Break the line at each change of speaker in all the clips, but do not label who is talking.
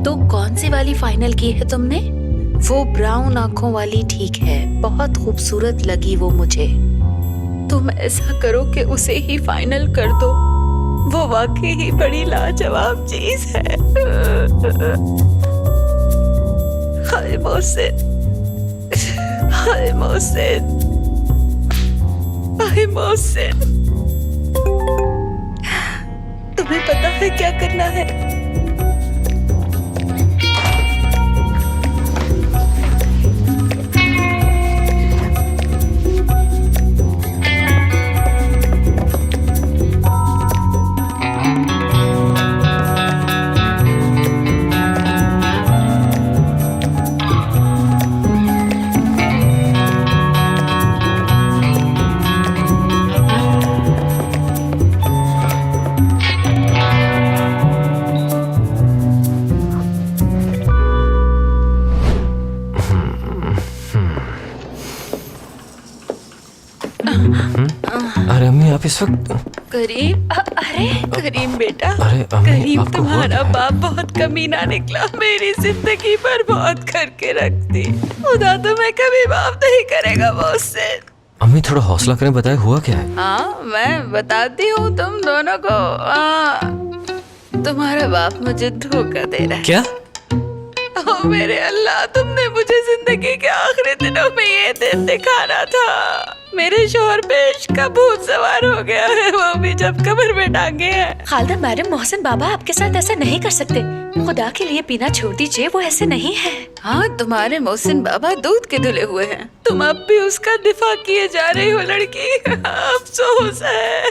तो कौन सी वाली फाइनल की है तुमने? वो ब्राउन आंखों वाली ठीक है, बहुत खूबसूरत लगी वो मुझे। तुम ऐसा करो कि उसे ही फाइनल कर दो, वो वाकई ही बड़ी लाजवाब चीज है। हाय मोहसिन, हाय मोहसिन, हाय मोहसिन। तुम्हें पता है क्या करना है?
अरे अम्मी आप इस वक्त?
करीम, अरे करीम बेटा,
अरे अम्मी,
करीम
आपको हुआ
तुम्हारा
क्या है?
बाप बहुत कमीना निकला, मेरी जिंदगी पर बहुत करके रख दी। खुदा तुम्हें कभी माफ नहीं करेगा मुझसे।
अम्मी थोड़ा हौसला करें, बताए हुआ क्या है?
हाँ मैं बताती हूँ तुम दोनों को। तुम्हारा बाप मुझे धोखा दे रहा है।
क्या?
ओ मेरे अल्लाह, तुमने मुझे जिंदगी के आखिरी दिनों में ये दिन दिखाना था। मेरे शोहर पे इश्क का भूत सवार हो गया है, वो भी जब कब्र में टांगे हैं।
खालदा मैडम, मोहसिन बाबा आपके साथ ऐसा नहीं कर सकते। खुदा के लिए पीना छोड़ दीजिए, वो ऐसे नहीं है।
हाँ, तुम्हारे मोहसिन बाबा दूध के धुले हुए हैं, तुम अब भी उसका दिफा किए जा रही हो लड़की। अफसोस है,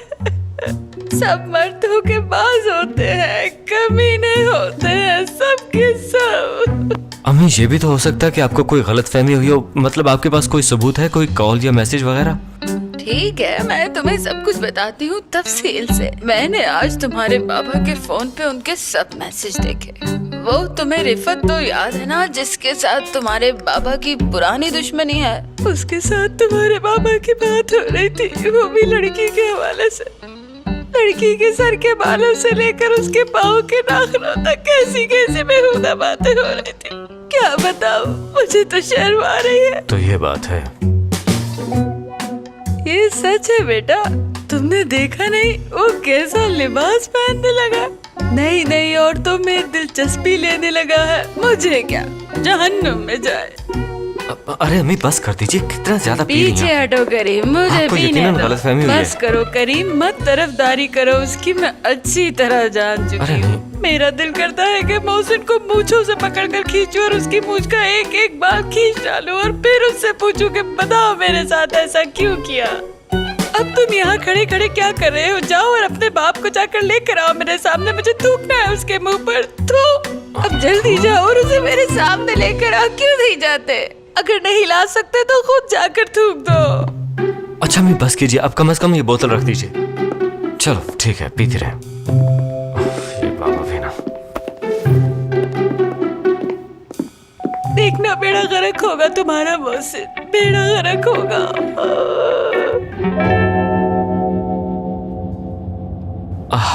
सब मर्द धोखेबाज होते हैं, कमीने होते हैं, सबके सब।
अम्मी ये भी तो हो सकता है कि आपको कोई गलतफहमी हुई हो, मतलब आपके पास कोई सबूत है, कोई कॉल या मैसेज वगैरह?
ठीक है, मैं तुम्हें सब कुछ बताती हूँ तफसील से। मैंने आज तुम्हारे पापा के फोन पे उनके सब मैसेज देखे। वो तुम्हें रिफत तो याद है ना, जिसके साथ तुम्हारे बाबा की पुरानी दुश्मनी है? उसके साथ तुम्हारे बाबा की बात हो रही थी, वो भी लड़की के हवाले से। लड़की के सर के बालों से लेकर उसके पाँव के नाखूनों तक कैसी कैसी बेहुदा बातें हो रही थी। क्या बताऊं, मुझे तो शर्म आ रही है।
तो ये बात है।
ये सच है बेटा, तुमने देखा नहीं वो कैसा लिबास पहनने लगा? नई नई औरतों में दिलचस्पी लेने लगा है। मुझे क्या, जहन्नुम में जाए।
अरे अम्मी बस कर दीजिए, कितना ज्यादा पी रही
पीछे
हैं।
हटो करीम, मुझे
आपको
पीने
यकीनन
दो।
गलतफहमी हुई है।
बस करो करीम, मत तरफदारी करो उसकी, मैं अच्छी तरह जान
अरे
चुकी
नहीं।
हूँ। मेरा दिल करता है कि मोहसिन को मूंछों से पकड़कर खींचूं और उसकी मूंछ का एक एक बाल खींच डालूं और फिर उससे पूछूं कि बताओ मेरे साथ ऐसा क्यों किया। अब तुम यहाँ खड़े खड़े क्या कर रहे हो? जाओ और अपने बाप को जाकर लेकर आओ मेरे सामने, मुझे थूकना है उसके मुंह पर। थू, अब जल्दी जाओ और उसे मेरे सामने लेकर आओ। क्यों नहीं जाते? अगर नहीं ला सकते तो खुद जाकर थूक दो।
अच्छा अम्मी बस कीजिए, अब कम से कम ये बोतल रख दीजिए। चलो ठीक है, पीते रहे। ये बाबा भी ना।
देखना बेड़ा गर्क होगा तुम्हारा मोहसिन, बेड़ा गर्क होगा।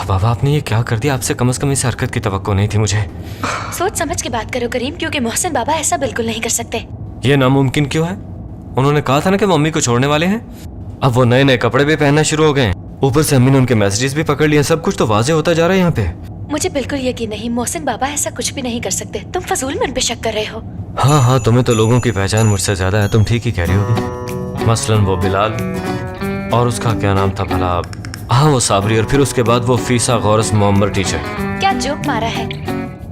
बाबा आपने ये क्या कर दिया? आपसे कम से कम इस हरकत की तवक्को नहीं थी मुझे।
सोच समझ के बात करो करीम, क्योंकि मोहसिन बाबा ऐसा बिल्कुल नहीं कर सकते।
ये नामुमकिन क्यों है? उन्होंने कहा था ना कि मम्मी को छोड़ने वाले हैं। अब वो नए नए कपड़े भी पहनना शुरू हो गए हैं, ऊपर से अम्मी ने उनके मैसेजेस भी पकड़ लिए। सब कुछ तो वाजे होता जा रहा है यहाँ पे।
मुझे बिल्कुल यकीन नहीं, मोहसिन बाबा ऐसा कुछ भी नहीं कर सकते। तुम फजूल में उन पे शक कर रहे हो।
हाँ हाँ, तुम्हें तो लोगों की पहचान मुझसे ज्यादा है, तुम ठीक ही कह रही होगी। मसलन वो बिलाल, और उसका क्या नाम था भला? हाँ वो साबरी, और फिर उसके बाद वो फीसा गौरस मोहम्मद टीचर।
क्या जोक मारा है?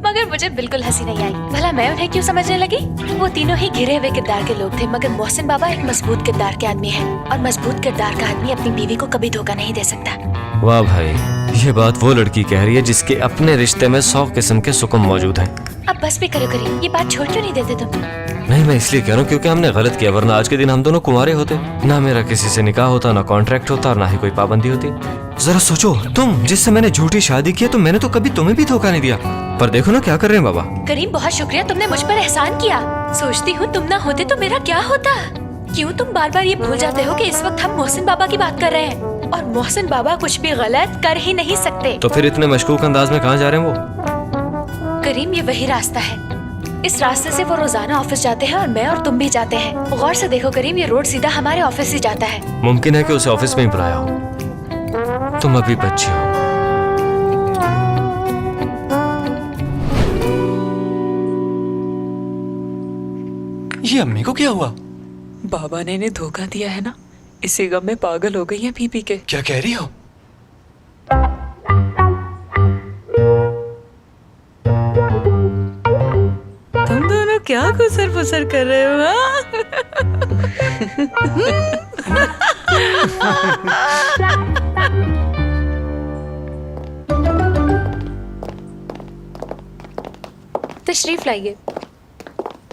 मगर मगर मुझे बिल्कुल हंसी नहीं आई। भला मैं उन्हें क्यों समझने लगी? वो तीनों ही घिरे हुए किरदार के लोग थे, मगर मोहसिन बाबा एक मजबूत किरदार के आदमी है, और मजबूत किरदार का आदमी अपनी बीवी को कभी धोखा नहीं दे सकता।
वाह भाई, ये बात वो लड़की कह रही है जिसके अपने रिश्ते में 100 किस्म के सुकून मौजूद हैं।
अब बस भी करो करीम, ये बात छोड़ क्यों नहीं देते तुम?
नहीं, मैं इसलिए कह रहा हूँ क्योंकि हमने गलत किया, वरना आज के दिन हम दोनों कुंवारे होते। ना मेरा किसी से निकाह होता, ना कॉन्ट्रैक्ट होता, और ना ही कोई पाबंदी होती। जरा सोचो, तुम जिससे मैंने झूठी शादी की है, तो मैंने तो कभी तुम्हें भी धोखा नहीं दिया। पर देखो ना क्या कर रहे हैं बाबा।
करीम बहुत शुक्रिया, तुमने मुझ पर एहसान किया। सोचती हूँ तुम ना होते तो मेरा क्या होता। क्यों तुम बार बार ये भूल जाते हो कि इस वक्त हम मोहसिन बाबा की बात कर रहे हैं, और मोहसिन बाबा कुछ भी गलत कर ही नहीं सकते।
तो फिर इतने मशकूक अंदाज में कहाँ जा रहे हैं वो?
करीम, ये वही रास्ता है। इस रास्ते से वो रोजाना ऑफिस जाते हैं, और मैं और तुम भी जाते हैं। गौर से देखो करीम, ये रोड सीधा हमारे ऑफिस ही जाता है।
मुमकिन है कि उसे ऑफिस में ही बुलाया हो। तुम अभी बच्ची हो।
ये अम्मी को क्या हुआ?
बाबा ने इन्हें धोखा दिया है ना, इसी गम में पागल हो गई है पी पी के।
क्या कह रही हो?
तुम दोनों क्या गुसर फुसर कर रहे हो?
तशरीफ लाइए।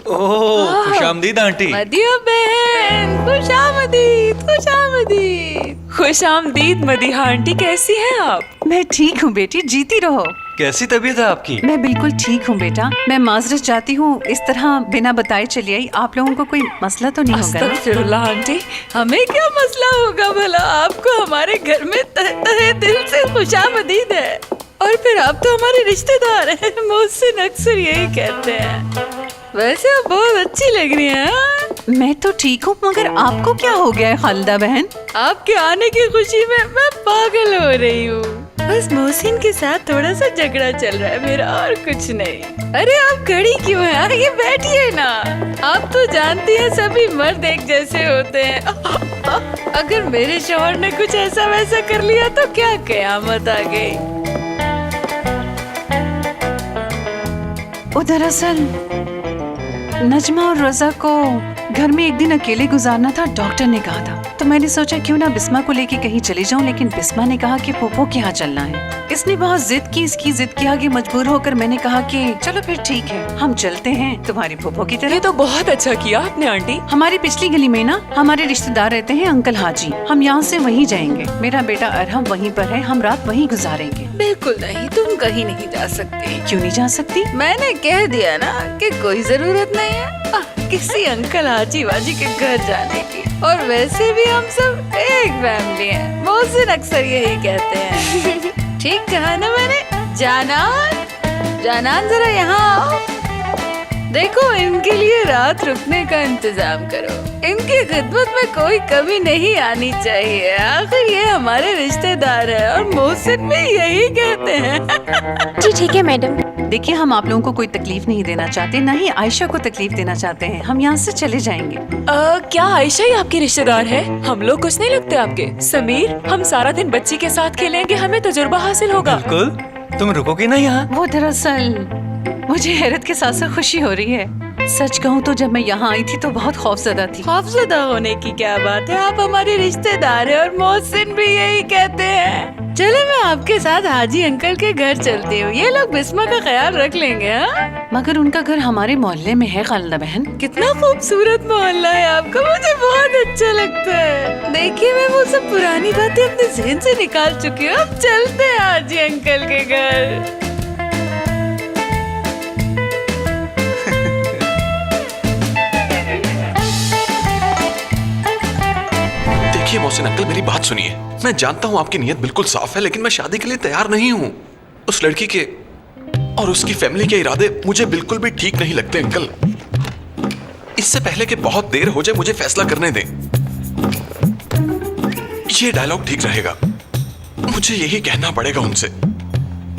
ओह, खुशामदीद आंटी।
मदिया बहन, खुशामदीद, खुशामदीद।
खुश आमदीद मदीहा आंटी, कैसी हैं आप?
मैं ठीक हूँ बेटी, जीती रहो।
कैसी तबीयत है आपकी?
मैं बिल्कुल ठीक हूँ बेटा। मैं माजरत चाहती हूँ, इस तरह बिना बताए चली आई। आप लोगों को कोई मसला तो नहीं होगा ना?
अस्तगफिरुल्लाह आंटी।
हमें क्या मसला होगा भला? आपको हमारे घर में तहे दिल से खुशामदीद है, और फिर आप तो हमारे रिश्तेदार हैं। मोहसिन अक्सर यही कहते हैं। वैसे आप बहुत अच्छी लग रही हैं। हाँ?
मैं तो ठीक हूँ, मगर आपको क्या हो गया है खालिदा बहन?
आपके आने की खुशी में मैं पागल हो रही हूँ। बस मोहसिन के साथ थोड़ा सा झगड़ा चल रहा है मेरा, और कुछ नहीं। अरे आप खड़ी क्यों हैं? आगे बैठिए ना। आप तो जानती हैं सभी मर्द एक जैसे होते हैं। अगर मेरे शौहर ने कुछ ऐसा वैसा कर लिया तो क्या कयामत आ गई।
वो दरअसल नजमा और रजा को घर में एक दिन अकेले गुजारना था, डॉक्टर ने कहा था। तो मैंने सोचा क्यों ना बिस्मा को लेके कहीं चली जाऊं, लेकिन बिस्मा ने कहा कि पोपो के यहाँ चलना है। इसने बहुत जिद की, इसकी जिद के आगे मजबूर होकर मैंने कहा कि चलो फिर ठीक है, हम चलते हैं तुम्हारी पोपो की तरह।
ये तो बहुत अच्छा किया आपने आंटी।
हमारी पिछली गली में ना हमारे रिश्तेदार रहते हैं, अंकल हाजी। हम यहाँ से वहीं जाएंगे। मेरा बेटा अरहम वहीं पर है, हम रात वहीं गुजारेंगे।
बिल्कुल नहीं, तुम कहीं नहीं जा सकती।
क्यों नहीं जा सकती?
मैंने कह दिया ना कि कोई जरूरत नहीं है किसी अंकल हाजी वाजी के घर जाने की। और वैसे भी हम सब एक फैमिली हैं। मोहसिन अक्सर यही कहते हैं। ठीक कहा ना मैंने? जानान, जानान जरा यहाँ आओ। देखो, इनके लिए रात रुकने का इंतजाम करो। इनकी खिदमत में कोई कमी नहीं आनी चाहिए। आखिर ये हमारे रिश्तेदार है, और मोहसिन भी यही कहते हैं।
जी ठीक है मैडम।
देखिए, हम आप लोगों को कोई तकलीफ नहीं देना चाहते, न ही आयशा को तकलीफ देना चाहते हैं। हम यहाँ से चले जाएंगे।
क्या आयशा ही आपकी रिश्तेदार है? हम लोग कुछ नहीं लगते आपके? समीर, हम सारा दिन बच्ची के साथ खेलेंगे, हमें तजुर्बा हासिल होगा।
बिल्कुल, तुम रुकोगी ना यहाँ?
वो दरअसल मुझे हैरत के साथ साथ खुशी हो रही है। सच कहूँ तो जब मैं यहाँ आई थी तो बहुत खौफजदा थी।
खौफजदा होने की क्या बात है? आप हमारे रिश्तेदार हैं, और मोहसिन भी यही कहते हैं। चले, मैं आपके साथ हाजी अंकल के घर चलती हूँ। ये लोग बिस्मा का ख्याल रख लेंगे। हाँ?
मगर उनका घर हमारे मोहल्ले में है खालिदा बहन।
कितना खूबसूरत मोहल्ला है आपका, मुझे बहुत अच्छा लगता है। देखिए, मैं वो सब पुरानी बातें अपने जहन से निकाल चुकी हूँ। अब चलते हैं हाजी अंकल के घर।
देखिए मोहसिन अंकल, मेरी बात सुनिए। मैं जानता हूँ आपकी नीयत बिल्कुल साफ है, लेकिन मैं शादी के लिए तैयार नहीं हूँ। उस लड़की के और उसकी फैमिली के इरादे मुझे बिल्कुल भी ठीक नहीं लगते अंकल। इससे पहले कि बहुत देर हो जाए, मुझे फैसला करने दें। ये डायलॉग ठीक रहेगा। मुझे यही कहना पड़ेगा उनसे,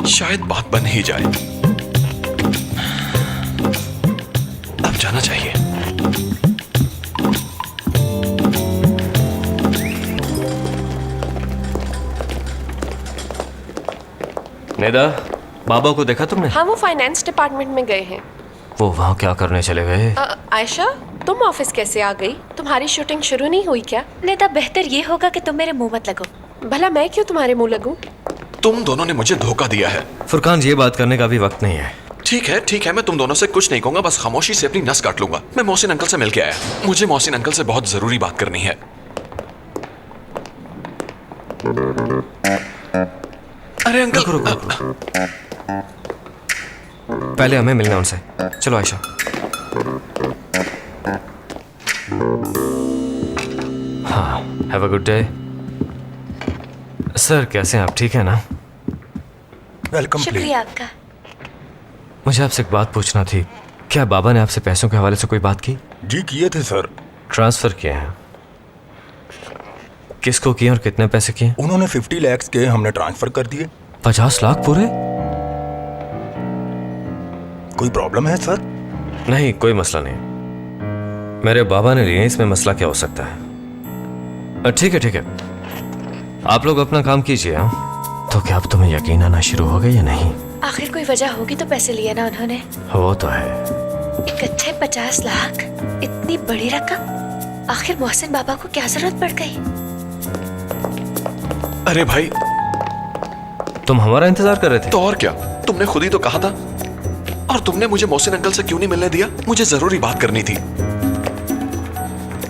शायद बात बन ही जाए। अब जाना चाहिए।
नेदा, बाबा को देखा तुमने?
हाँ, वो फाइनेंस डिपार्टमेंट में गए हैं।
वो वहाँ क्या करने चले गए?
आयशा, तुम ऑफिस कैसे आ गई? तुम्हारी शूटिंग शुरू नहीं हुई क्या?
नेता, बेहतर ये होगा कि तुम मेरे मुंह मत लगो।
भला मैं क्यों तुम्हारे मुंह लगूं?
तुम दोनों ने मुझे धोखा दिया है।
फुरकान, ये बात करने का भी वक्त नहीं है।
ठीक है, मैं तुम दोनों से कुछ नहीं कहूंगा, बस खामोशी से अपनी नस काट लूंगा। मैं मोहसिन अंकल से मिलके आया। मुझे मोहसिन अंकल से बहुत जरूरी बात करनी है। अरे अंकल,
रुको। पहले हमें मिलना है उनसे। चलो आयशा। हाँ, have a good day. Sir, कैसे हैं आप? ठीक है ना?
वेलकम।
शुक्रिया आपका।
मुझे आपसे एक बात पूछना थी। क्या बाबा ने आपसे पैसों के हवाले से कोई बात की?
जी किए थे सर।
ट्रांसफर किए हैं? किसको किए और कितने पैसे किए?
उन्होंने 50 लाख के हमने ट्रांसफर कर दिए।
50 लाख पूरे?
कोई प्रॉब्लम है सर?
नहीं, कोई मसला नहीं। मेरे बाबा ने लिए, इसमें मसला क्या हो सकता है? ठीक है। आप लोग अपना काम कीजिए। हाँ, तो क्या अब तुम्हें यकीन आना शुरू हो गया या नहीं?
आखिर कोई वजह होगी तो पैसे लिए ना उन्होंने।
वो तो है।
इकट्ठे 50 लाख, इतनी बड़ी रकम। आखिर मोहसिन बाबा को क्या जरूरत पड़ गई?
अरे भाई,
तुम हमारा इंतजार कर रहे थे?
तो और क्या, तुमने खुद ही तो कहा था। और तुमने मुझे मोहसिन अंकल से क्यों नहीं मिलने दिया? मुझे जरूरी बात करनी थी।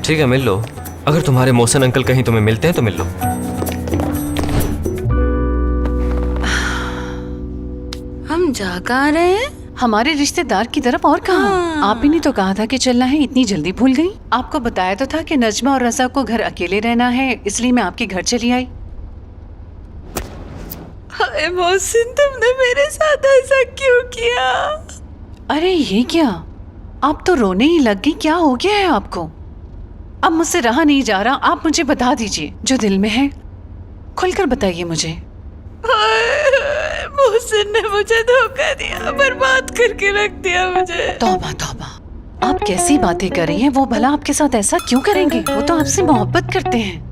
ठीक है, मिल लो। अगर तुम्हारे मोहसिन अंकल कहीं तुम्हें मिलते हैं तो मिल लो।
हम जा कहाँ रहे हैं?
हमारे रिश्तेदार की तरफ, और कहाँ? आप ही ने तो कहा था कि चलना है, इतनी जल्दी भूल गई? आपको बताया तो था कि नजमा और रजा को घर अकेले रहना है, इसलिए मैं आपके घर चली आई।
हाय मोहसिन, तुमने मेरे साथ ऐसा क्यों किया?
अरे ये क्या, आप तो रोने ही लग गई। क्या हो गया है आपको? अब मुझसे रहा नहीं जा रहा, आप मुझे बता दीजिए जो दिल में है, खुलकर बताइए मुझे।
मोहसिन ने मुझे धोखा दिया, बर्बाद करके रख दिया मुझे।
तौबा तौबा, आप कैसी बातें कर रही हैं? वो भला आपके साथ ऐसा क्यों करेंगे? वो तो आपसे मोहब्बत करते हैं।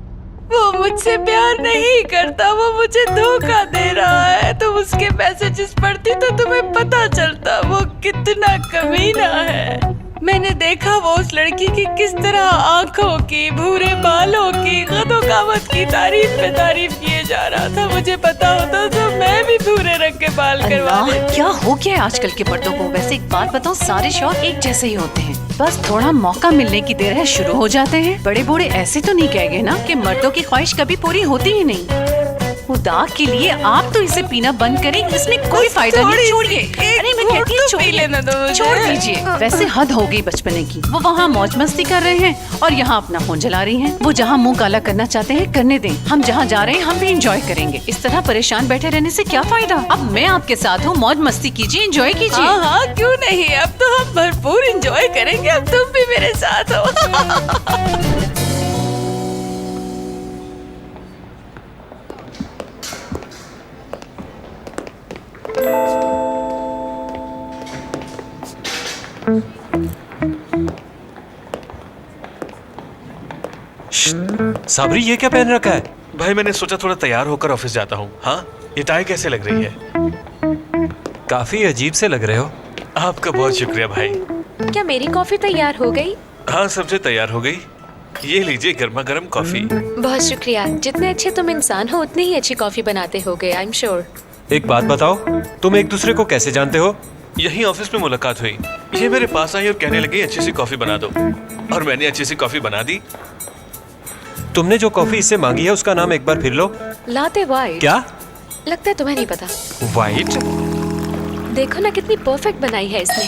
वो मुझसे प्यार नहीं करता, वो मुझे धोखा दे रहा है। तुम उसके मैसेजेस पढ़ती तो तुम्हें पता चलता वो कितना कमीना है। मैंने देखा वो उस लड़की की किस तरह आंखों की, भूरे बालों की, कदो कामत की तारीफ पे तारीफ किए जा रहा था। मुझे पता होता तो मैं भी भूरे रंग के बाल करवा
अल्लाह,
लेती।
क्या हो गया है आजकल के मर्दों को? वैसे एक बात बताओ, सारे शौक एक जैसे ही होते हैं, बस थोड़ा मौका मिलने की देर है शुरू हो जाते हैं। बड़े बूढ़े ऐसे तो नहीं कहेंगे ना कि मर्दों की ख्वाहिश कभी पूरी होती ही नहीं। खुदा के लिए आप तो इसे पीना बंद करें, इसमें कोई फायदा नहीं। छोड़िए। अरे मैं कहती हूँ
पी लेने दो मुझे।
छोड़ दीजिए। वैसे हद हो गई बचपने की। वो वहाँ मौज मस्ती कर रहे हैं और यहाँ अपना फोन चला रही हैं। वो जहाँ मुंह काला करना चाहते हैं करने दें, हम जहाँ जा रहे हैं हम भी एंजॉय करेंगे। इस तरह परेशान बैठे रहने से क्या फायदा? अब मैं आपके साथ हूँ, मौज मस्ती कीजिए, एंजॉय कीजिए।
हाँ, क्यों नहीं, अब तो हम भरपूर एंजॉय करेंगे। अब तुम भी मेरे साथ हो।
साबरी, ये क्या पहन रखा है? भाई, मैंने सोचा थोड़ा तैयार होकर ऑफिस जाता हूँ। हाँ, ये टाई कैसे लग रही है? काफी अजीब से लग रहे हो। आपका बहुत शुक्रिया भाई।
क्या मेरी कॉफी तैयार हो गई?
हाँ, सबसे तैयार हो गई। ये लीजिए गर्मा गर्म कॉफी।
बहुत शुक्रिया। जितने अच्छे तुम इंसान हो उतनी ही अच्छी कॉफी बनाते होगे, आई एम श्योर।
एक बात बताओ, तुम एक दूसरे को कैसे जानते हो?
यही ऑफिस में मुलाकात हुई। ये मेरे पास आई और कहने लगी अच्छी सी कॉफी बना दो, और मैंने अच्छी सी कॉफी बना दी।
तुमने जो कॉफी इससे मांगी है उसका नाम एक बार फिर लो।
लाते वाइट।
क्या?
लगता है तुम्हें नहीं पता।
वाइट?
देखो ना कितनी परफेक्ट बनाई है इसने।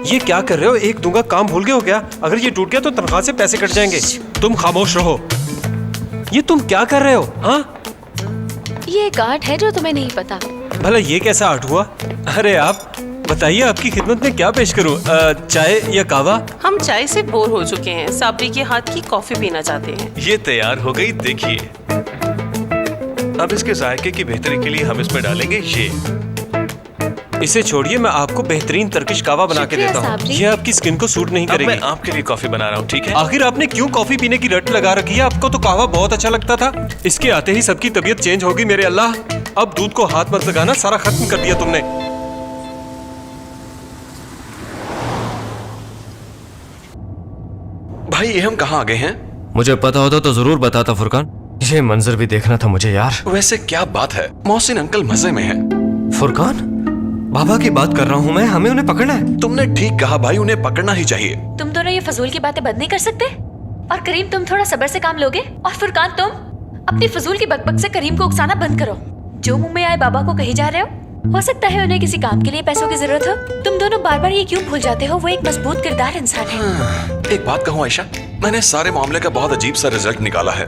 ये क्या कर रहे हो? एक दूंगा काम भूल गए हो क्या? अगर ये टूट गया तो तनख्वाह से पैसे कट जाएंगे। तुम खामोश रहो। ये तुम क्या कर रहे हो? हाँ,
ये एक आर्ट है जो तुम्हें नहीं पता।
भला ये कैसा आर्ट हुआ? अरे आप बताइए, आपकी खिदमत में क्या पेश करूं? चाय या कहवा?
हम चाय से बोर हो चुके हैं, साबरी के हाथ की कॉफी पीना चाहते हैं।
ये तैयार हो गई, देखिए। अब इसके जायके की बेहतरी के लिए हम इसमें डालेंगे ये।
इसे छोड़िए, मैं आपको बेहतरीन टर्किश कहवा बना के
शुक्रिया,
देता हूँ।
साबरी।
ये आपकी स्किन को सूट नहीं
अब मैं
करेगी।
आपके लिए कॉफी बना रहा हूँ, ठीक है?
आखिर आपने क्यों कॉफी पीने की रट लगा रखी है? आपको तो कहवा बहुत अच्छा लगता था। इसके आते ही सबकी तबीयत चेंज होगी मेरे अल्लाह। अब दूध को हाथ मत लगाना, सारा खत्म कर दिया तुमने।
भाई ये हम कहाँ आ गए हैं?
मुझे पता होता तो जरूर बताता फुरकान। ये मंजर भी देखना था मुझे यार।
वैसे क्या बात है, मोहसिन अंकल मजे में है।
फुरकान, बाबा की बात कर रहा हूँ मैं, हमें उन्हें पकड़ना है।
तुमने ठीक कहा भाई, उन्हें पकड़ना ही चाहिए।
तुम दोनों ये फजूल की बातें बंद नहीं कर सकते? और करीम तुम थोड़ा सब्र से काम लोगे? और फुरकान तुम अपनी फजूल की बकबक से करीम को उकसाना बंद करो। जो मुंह में आए बाबा को कही जा रहे हो सकता है उन्हें किसी काम के लिए पैसों की जरूरत हो। तुम दोनों बार बार ये क्यों भूल जाते हो वो एक मजबूत किरदार इंसान है।
एक बात कहूँ आयशा, मैंने सारे मामले का बहुत अजीब सा रिजल्ट निकाला है।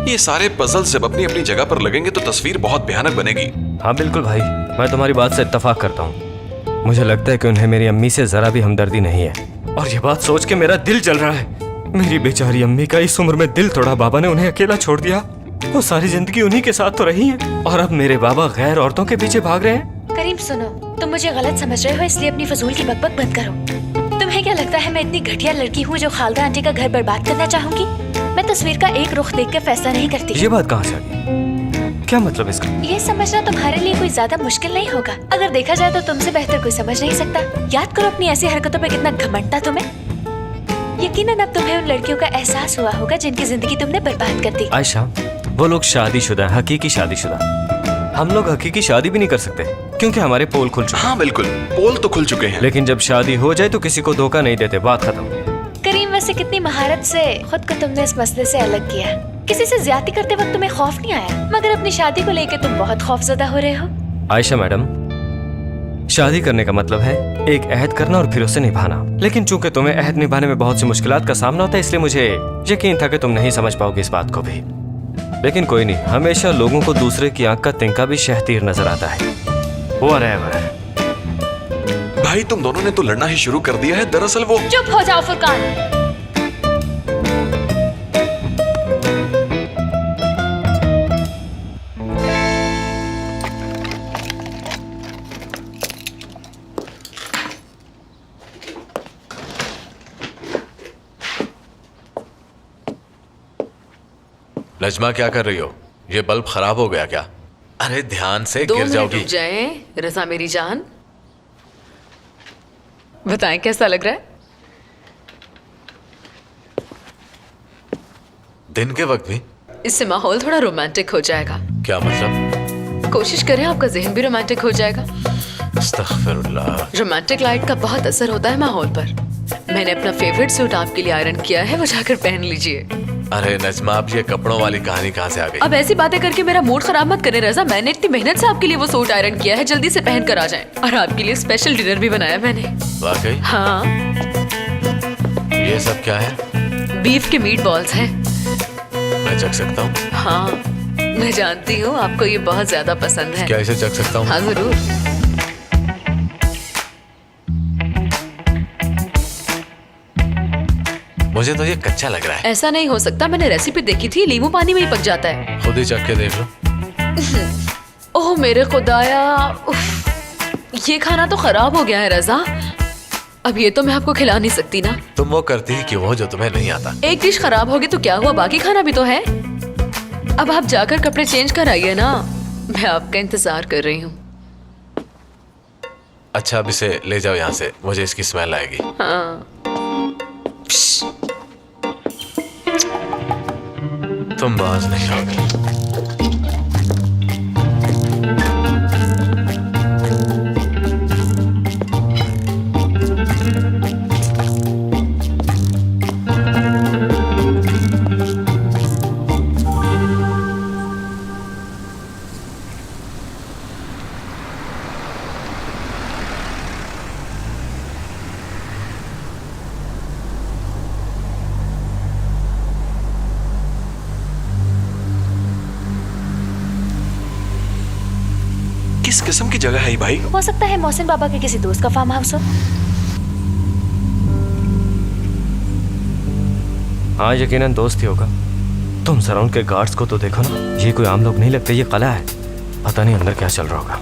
ये सारे पजल जब अपनी अपनी जगह पर लगेंगे तो तस्वीर बहुत भयानक बनेगी।
हाँ बिल्कुल भाई, मैं तुम्हारी बात से इत्तेफाक करता हूँ। मुझे लगता है कि उन्हें मेरी अम्मी से जरा भी हमदर्दी नहीं है, और ये बात सोच के मेरा दिल जल रहा है। मेरी बेचारी अम्मी का इस उम्र में दिल तोड़ा बाबा ने उन्हें अकेला छोड़ दिया। वो सारी जिंदगी उन्हीं के साथ तो रही है, और अब मेरे बाबा गैर औरतों के पीछे भाग रहे हैं।
करीम सुनो, तुम मुझे गलत समझ रहे हो, इसलिए अपनी फजूल की बकबक बंद करो। तुम्हें क्या लगता है मैं इतनी घटिया लड़की हूँ जो खालदा आंटी का घर बर्बाद करना चाहूंगी? मैं तस्वीर का एक रुख देख कर फैसला नहीं करती।
ये बात कहाँ से आ गई? क्या मतलब इसका?
ये समझना तुम्हारे लिए कोई ज्यादा मुश्किल नहीं होगा। अगर देखा जाए तो तुमसे बेहतर कोई समझ नहीं सकता। याद करो अपनी ऐसी हरकतों पे कितना घमंड था तुम्हें। यकीनन अब तुम्हें उन लड़कियों का एहसास हुआ होगा जिनकी जिंदगी तुमने बर्बाद कर दी।
आयशा, वो लोग शादीशुदा हैं, हकीकी शादीशुदा। हम लोग हकीकी शादी भी नहीं कर सकते क्योंकि हमारे पोल खुल चुके हैं।
हाँ बिल्कुल, पोल तो खुल चुके हैं।
लेकिन जब शादी हो जाए तो किसी को धोखा नहीं देते, बात खत्म।
करीम वैसे कितनी महारत से खुद को तुमने इस मसले से अलग किया। किसी से ज्यादती करते वक्त तुम्हें खौफ नहीं आया, मगर अपनी शादी को लेकर तुम बहुत खौफजदा हो रहे हो।
आयशा मैडम, शादी करने का मतलब है एक अहद करना और फिर उसे निभाना। लेकिन चूंकि तुम्हें अहद निभाने में बहुत सी मुश्किलात का सामना होता है, इसलिए मुझे यकीन था कि तुम नहीं समझ पाओगे इस बात को भी। लेकिन कोई नहीं, हमेशा लोगों को दूसरे की आंख का तिनका भी शहतीर नजर आता है। Whatever।
भाई तुम दोनों ने तो लड़ना ही शुरू कर दिया है। दरअसल वो
चुप हो जाओ फुरकान।
नजमा क्या कर रही हो? ये बल्ब खराब हो गया क्या? अरे ध्यान से गिर जाओगी।
रुक जाए रजा मेरी जान, बताएं कैसा लग रहा है?
दिन के वक्त भी?
इससे माहौल थोड़ा रोमांटिक हो जाएगा।
क्या मतलब?
कोशिश करें आपका जहन भी रोमांटिक हो जाएगा।
अस्तगफिरुल्लाह।
रोमांटिक लाइट का बहुत असर होता है माहौल पर। मैंने अपना फेवरेट सूट आपके लिए आयरन किया है, वो जाकर पहन लीजिए।
अरे नजमा, अब ये कपड़ों वाली कहानी कहाँ से आ गई?
अब ऐसी बातें करके मेरा मूड खराब मत करें रजा। मैंने इतनी मेहनत से आपके लिए वो सूट आयरन किया है, जल्दी से पहन कर आ जाएं। और आपके लिए स्पेशल डिनर भी बनाया मैंने।
वाकई?
हाँ।
ये सब क्या है?
बीफ के मीट बॉल्स हैं।
मैं चख सकता हूँ?
हाँ, मैं जानती हूँ आपको ये बहुत ज्यादा पसंद है।
क्या इसे चख सकता हूँ?
हाँ जरूर।
मुझे तो ये कच्चा लग रहा है।
ऐसा नहीं हो सकता, मैंने रेसिपी देखी थी, नींबू पानी में ही पक जाता है।
खुद ही चख के देख लो।
ओह मेरे खुदाया, उफ, ये खाना तो खराब हो गया है रजा। अब ये तो मैं आपको खिला नहीं सकती ना।
तुम वो करती ही क्यों हो जो तुम्हें नहीं आता?
एक डिश खराब होगी तो क्या हुआ, बाकी खाना भी तो है। अब आप जाकर कपड़े चेंज कर आइए ना, मैं आपका इंतजार कर रही हूँ।
अच्छा अब इसे ले जाओ यहाँ से, मुझे इसकी स्मेल आएगी।
हाँ।
तुम बाज नहीं आओगे।
किस किस्म की जगह है ये भाई?
हो सकता है मोहसिन बाबा के किसी दोस्त का फार्म हाउस हो।
हाँ यकीनन दोस्त ही होगा। तुम जरा उनके गार्ड्स को तो देखो ना, ये कोई आम लोग नहीं लगते, ये कला है। पता नहीं अंदर क्या चल रहा होगा।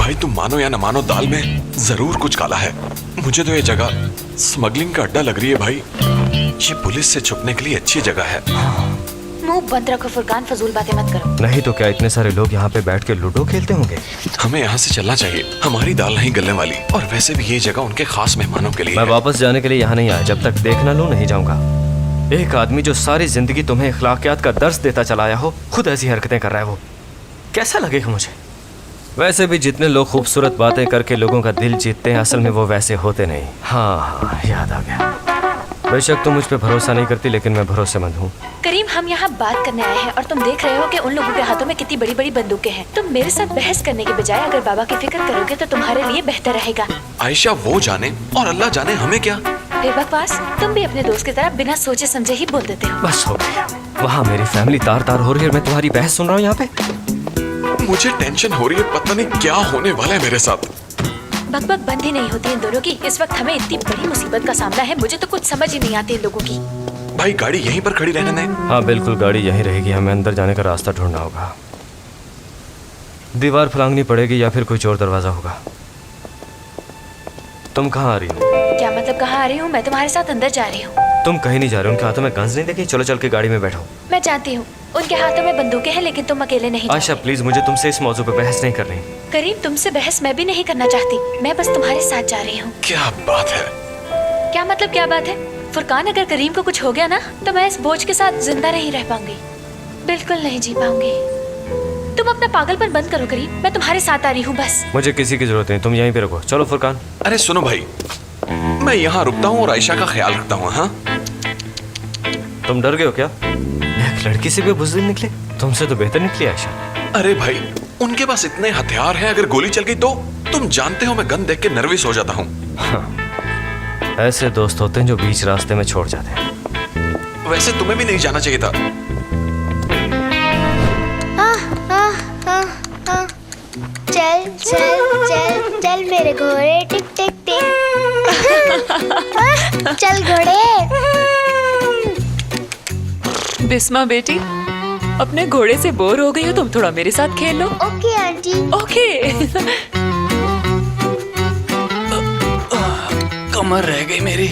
भाई तुम मानो या न मानो, दाल में जरूर कुछ काला है। मुझे तो ये जगह स्मगलिंग का अड्डा लग रही है भाई। ये पुलिस से छुपने के लिए अच्छी जगह है।
मुंह बंद रखो फुरकान, फजूल बातें मत करो।
नहीं तो क्या इतने सारे लोग यहाँ पे बैठ के लूडो खेलते होंगे?
हमें यहाँ से चलना चाहिए, हमारी दाल नहीं गलने वाली। और वैसे भी ये जगह उनके खास मेहमानों के लिए
मैं
है।
वापस जाने के लिए यहाँ नहीं आया, जब तक देख ना लूं नहीं जाऊंगा। एक आदमी जो सारी जिंदगी तुम्हें इखलाकियात का दर्स देता चला आया हो, खुद ऐसी हरकतें कर रहा है, वो कैसा लगेगा मुझे? वैसे भी जितने लोग खूबसूरत बातें करके लोगों का दिल जीतते हैं, असल में वो वैसे होते नहीं। हाँ, याद आ गया। बेशक तुम मुझ पे भरोसा नहीं करती, लेकिन मैं भरोसेमंद हूँ।
करीम, हम यहाँ बात करने आए हैं और तुम देख रहे हो कि उन लोगों के हाथों में कितनी बड़ी बड़ी बंदूकें हैं। तुम मेरे साथ बहस करने के बजाय अगर बाबा की फिक्र करोगे तो तुम्हारे लिए बेहतर रहेगा।
आयशा वो जाने और अल्लाह जाने, हमें क्या।
बेबकवास, तुम भी अपने दोस्त की तरह बिना सोचे समझे ही बोल देते हो।
बस हो गया। वहाँ मेरी फैमिली तार तार हो रही है और मैं तुम्हारी बहस सुन रहा हूँ यहाँ पे।
मुझे टेंशन हो रही है, पता नहीं क्या होने वाला है मेरे साथ।
बकबक बंद ही नहीं होती इन दोनों की। इस वक्त हमें इतनी बड़ी मुसीबत का सामना है, मुझे तो कुछ समझ ही नहीं आती इन लोगों की।
भाई गाड़ी यहीं पर खड़ी रहने दें।
हाँ बिल्कुल, गाड़ी यहीं रहेगी। हमें अंदर जाने का रास्ता ढूंढना होगा। दीवार फलांगनी पड़ेगी या फिर कोई और दरवाजा होगा। तुम कहाँ आ रही हो?
क्या मतलब कहाँ आ रही हूँ? मैं तुम्हारे साथ अंदर जा रही हूँ।
तुम कहीं नहीं जा रहे हो। उनके हाथों में गन्स नहीं देखी? चलो चल के गाड़ी में बैठो।
मैं जानती हूँ उनके हाथों में बंदूकें हैं, लेकिन तुम अकेले नहीं
आयशा
जाओगे।
प्लीज, मुझे तुमसे इस मौजू पे बहस नहीं करनी।
करीम, तुमसे बहस मैं भी नहीं करना चाहती, मैं बस तुम्हारे साथ जा रही हूँ।
क्या बात है?
क्या मतलब क्या बात है? फुरकान, अगर करीम को कुछ हो गया ना तो मैं इस बोझ के साथ जिंदा नहीं रह पाऊंगी, बिल्कुल नहीं जी पाऊंगी। तुम अपना पागलपन बंद करो करीम, मैं तुम्हारे साथ आ रही हूँ बस।
मुझे किसी की जरूरत नहीं, तुम यहीं पे रुको। चलो फुरकान।
अरे सुनो भाई, मैं यहाँ रुकता हूँ और आयशा का ख्याल रखता हूँ। हाँ,
तुम डर गए हो क्या? एक लड़की से भी बुज़दिल निकले? तुमसे तो बेहतर निकली आयशा।
अरे भाई, उनके पास इतने हथियार हैं, अगर गोली चल गई तो? तुम जानते हो मैं गन देख के नर्वस हो जाता हूँ।
हाँ, ऐसे दोस्त होते हैं जो बीच रास्ते में छोड़ जाते हैं।
वैसे तुम्हें भी नहीं जाना चाहिए था।
चल चल चल चल मेरे घोड़े, टिक टिक टिक। चल घोड़े।
बिस्मा बेटी, अपने घोड़े से बोर हो गई हो, तुम थोड़ा मेरे साथ खेल लो।
Okay aunty.
ओके।
कमर रह गई मेरी।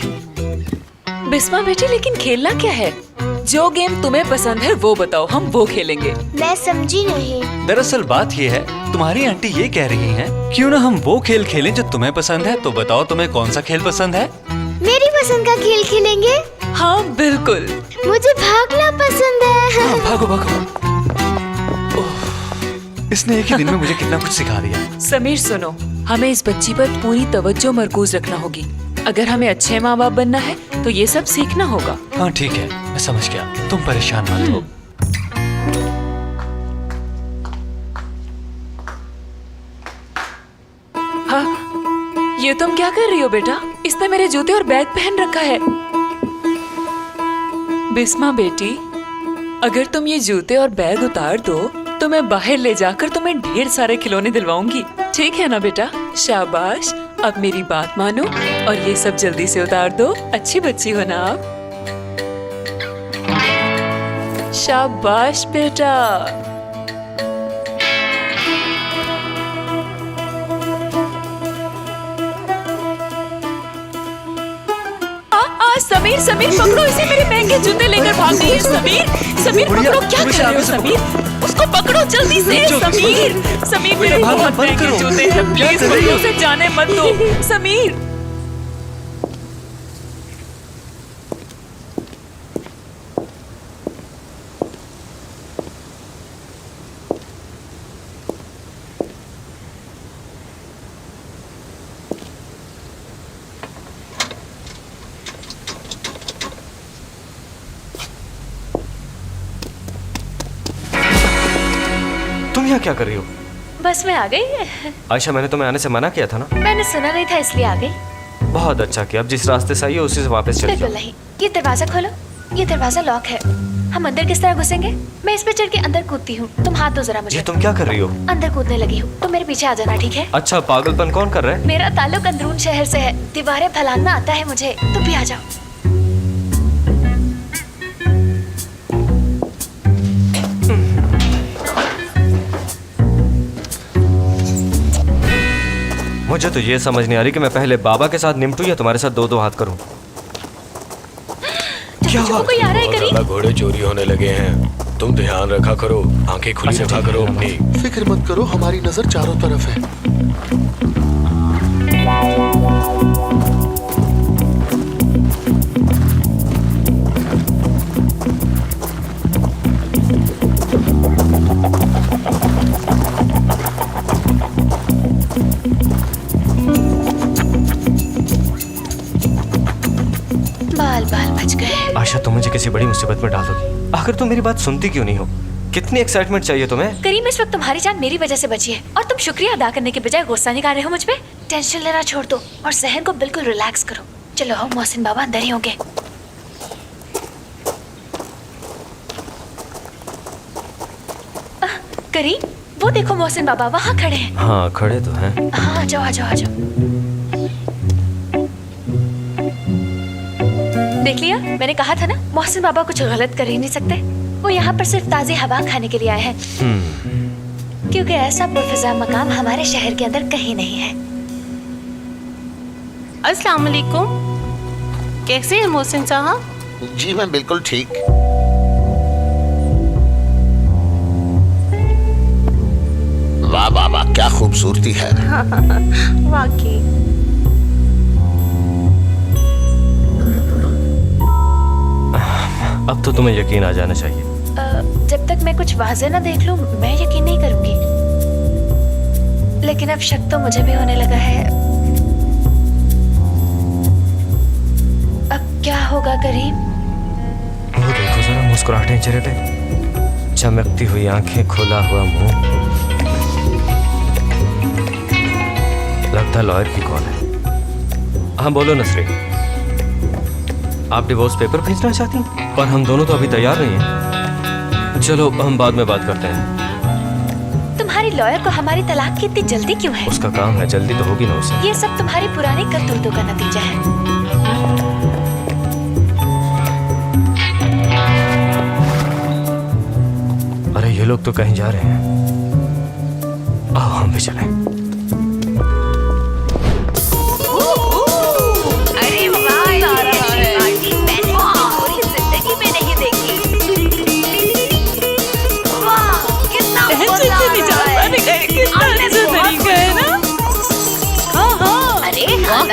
बिस्मा बेटी, लेकिन खेलना क्या है? जो गेम तुम्हें पसंद है वो बताओ, हम वो खेलेंगे।
मैं समझी नहीं।
दरअसल बात ये है, तुम्हारी आंटी ये कह रही हैं, क्यों ना हम वो खेल खेलें जो तुम्हें पसंद है। तो बताओ तुम्हें कौन सा खेल पसंद है?
मेरी पसंद का खेल खेलेंगे।
हाँ बिल्कुल।
मुझे भागना पसंद है।
हाँ, भागो भागो। ओह, इसने एक ही दिन में मुझे कितना कुछ सिखा दिया।
समीर सुनो, हमें इस बच्ची पर पूरी तवज्जो मरकूज रखना होगी। अगर हमें अच्छे माँ बाप बनना है तो ये सब सीखना होगा।
हाँ ठीक है, मैं समझ गया, तुम परेशान मत हो।
हाँ, ये तुम क्या कर रही हो बेटा? इसने मेरे जूते और बैग पहन रखा है। बिस्मा बेटी, अगर तुम ये जूते और बैग उतार दो तो मैं बाहर ले जाकर तुम्हें ढेर सारे खिलौने दिलवाऊंगी। ठीक है ना बेटा? शाबाश, अब मेरी बात मानो और ये सब जल्दी से उतार दो। अच्छी बच्ची हो ना आप? शाबाश बेटा। समीर, समीर पकड़ो इसे, मेरे महंगे जूते लेकर भाग गई है। समीर, समीर पकड़ो, क्या कर रहे हो समीर? उसको पकड़ो जल्दी से। समीर, समीर मेरे बहुत महंगे जूते हैं, प्लीज पकड़ो उसे, जाने मत दो। समीर।
तुम यहाँ क्या कर रही हो?
बस मैं आ गई।
आयशा, मैंने तुम्हें आने से मना किया था ना?
मैंने सुना नहीं था इसलिए आ गई।
बहुत अच्छा किया। अब जिस रास्ते से आई हो उसी से वापस चली
बिल्कुल
जाओ।
नहीं। ये दरवाजा खोलो, ये दरवाजा लॉक है। हम अंदर किस तरह घुसेंगे? मैं इस पे चढ़ के अंदर कूदती हूँ, तुम हाथ दो जरा मुझे।
ये तुम क्या कर रही हो?
अंदर कूदने लगी हूँ, तुम मेरे पीछे आ जाना, ठीक है?
अच्छा, पागलपन कौन कर रहा है?
मेरा ताल्लुक अंदरून शहर से है, दीवारें फैलाना आता है मुझे, तुम भी आ जाओ।
मुझे तो ये समझ नहीं आ रही कि मैं पहले बाबा के साथ निपटूं या तुम्हारे साथ दो दो हाथ करूं।
क्या हुआ? कोई आ रहा है करीब?
घोड़े चोरी होने लगे हैं। तुम ध्यान रखा करो, आंखें खुली रखा करो अपनी।
फिक्र मत करो, हमारी नजर चारों तरफ है।
बाल बाल बच गए।
आशा, तुम मुझे किसी बड़ी मुसीबत में डाल दोगी। आखिर तुम मेरी बात सुनती क्यों नहीं हो? कितनी एक्साइटमेंट चाहिए तुम्हें?
करीम, इस वक्त तुम्हारी जान मेरी वजह से बची है और तुम शुक्रिया अदा करने के बजाय गुस्सा निकाल रहे हो मुझ पे। टेंशन लेना छोड़ दो और जहन को बिल्कुल रिलैक्स करो। चलो आओ, मोहसिन बाबा अंदर ही होंगे। करीम, वो देखो मोहसिन बाबा वहाँ खड़े हैं।
हाँ, खड़े तो हैं।
हाँ, आ जाओ आ जाओ आ जाओ। देख लिया, मैंने कहा था ना, मोहसिन बाबा कुछ गलत कर ही नहीं सकते। वो यहाँ पर सिर्फ ताज़ी हवा खाने के लिए आए हैं, क्योंकि ऐसा पुरफिजा मकाम हमारे शहर के अंदर कहीं नहीं है।
अस्सलाम वालेकुम। कैसे हैं मोहसिन साहब?
जी मैं बिल्कुल ठीक। वाह वाह वाह, क्या खूबसूरती है।
वाकई।
अब तो तुम्हें यकीन आ जाना चाहिए।
जब तक मैं कुछ वाज़ेह ना देख लूं, मैं यकीन नहीं करूंगी। लेकिन अब शक तो मुझे भी होने लगा है। अब क्या होगा करीम?
वो देखो जरा, मुस्कुराहटें चेहरे पे, चमकती हुई आंखें, खुला हुआ मुंह। लगता लॉयर की कॉल है। हाँ बोलो नसरी, आप डिवोर्स पेपर भेजना चाहती हैं? और हम दोनों तो अभी तैयार नहीं हैं। चलो हम बाद में बात करते हैं।
तुम्हारी लॉयर को हमारी तलाक की इतनी जल्दी क्यों है?
उसका काम है, जल्दी तो होगी ना उसे।
ये सब तुम्हारी पुरानी करतूतों का नतीजा है।
अरे ये लोग तो कहीं जा रहे हैं। आओ हम भी चलें।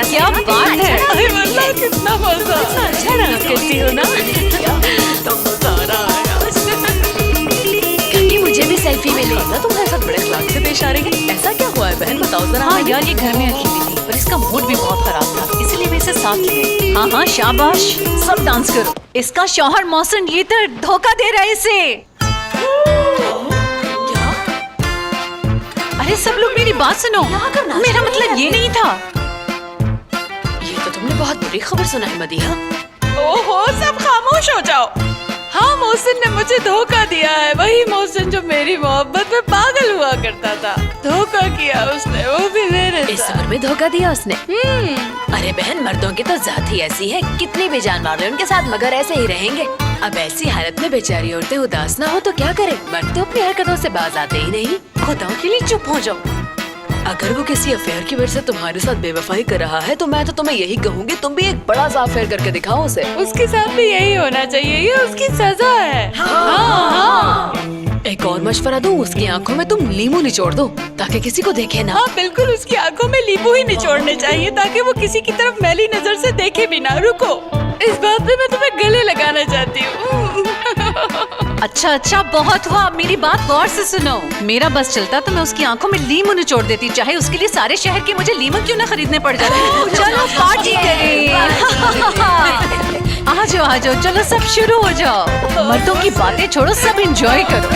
क्या बात है?
कितना मजा। अच्छा डांस करती हो ना?
मुझे भी सेल्फी मिली।
तुम्हारे साथ बड़े अखलाक से पेश आ रही है। ऐसा क्या हुआ है बहन, बताओ जरा।
हाँ यार, ये घर में अकेली थी पर इसका मूड भी बहुत खराब था, इसलिए मैं इसे साथ ले आई। हाँ हाँ शाबाश, सब डांस करो। इसका शौहर मोहसिन ये तो धोखा दे रहा है इसे।
क्या?
अरे सब लोग मेरी बात सुनो, मेरा मतलब ये नहीं था।
तो तुमने बहुत बुरी खबर सुना है मदीहा। ओहो, सब खामोश हो जाओ। हाँ, मोहसिन ने मुझे धोखा दिया है। वही मोहसिन जो मेरी मोहब्बत में पागल हुआ करता था। धोखा किया उसने, वो भी मेरे साथ।
इस उम्र में धोखा दिया उसने?
अरे बहन, मर्दों की तो जात ही ऐसी है, कितनी भी जान मार ले उनके साथ मगर ऐसे ही रहेंगे। अब ऐसी हालत में बेचारी औरतें उदास ना हो तो क्या करे? मर्द तो अपनी हरकतों से बाज आते ही नहीं। खुदाओं के लिए चुप हो जाओ। अगर वो किसी अफेयर की वजह से तुम्हारे साथ बेवफाई कर रहा है तो मैं तो तुम्हें यही कहूंगी, तुम भी एक बड़ा सा अफेयर करके दिखाओ उसे। उसके साथ भी यही होना चाहिए, ये उसकी सजा है। हाँ। एक और मशवरा दूं, उसकी आंखों में तुम लींबू निचोड़ दो ताकि किसी को देखे ना। हाँ बिल्कुल, उसकी आंखों में लींबू ही निचोड़ने चाहिए ताकि वो किसी की तरफ मैली नजर से देखे भी ना। रुको, इस बात पे मैं तुम्हें गले लगाना चाहती हूँ।
अच्छा अच्छा, बहुत हुआ, अब मेरी बात गौर से सुनो। मेरा बस चलता तो मैं उसकी आंखों में लीमू निचोड़ देती, चाहे उसके लिए सारे शहर के मुझे लीमू क्यों ना खरीदने पड़ जाते। चलो पार्टी करें। आ जाओ, चलो सब शुरू हो जाओ। मर्दों की बातें छोड़ो, सब एंजॉय करो।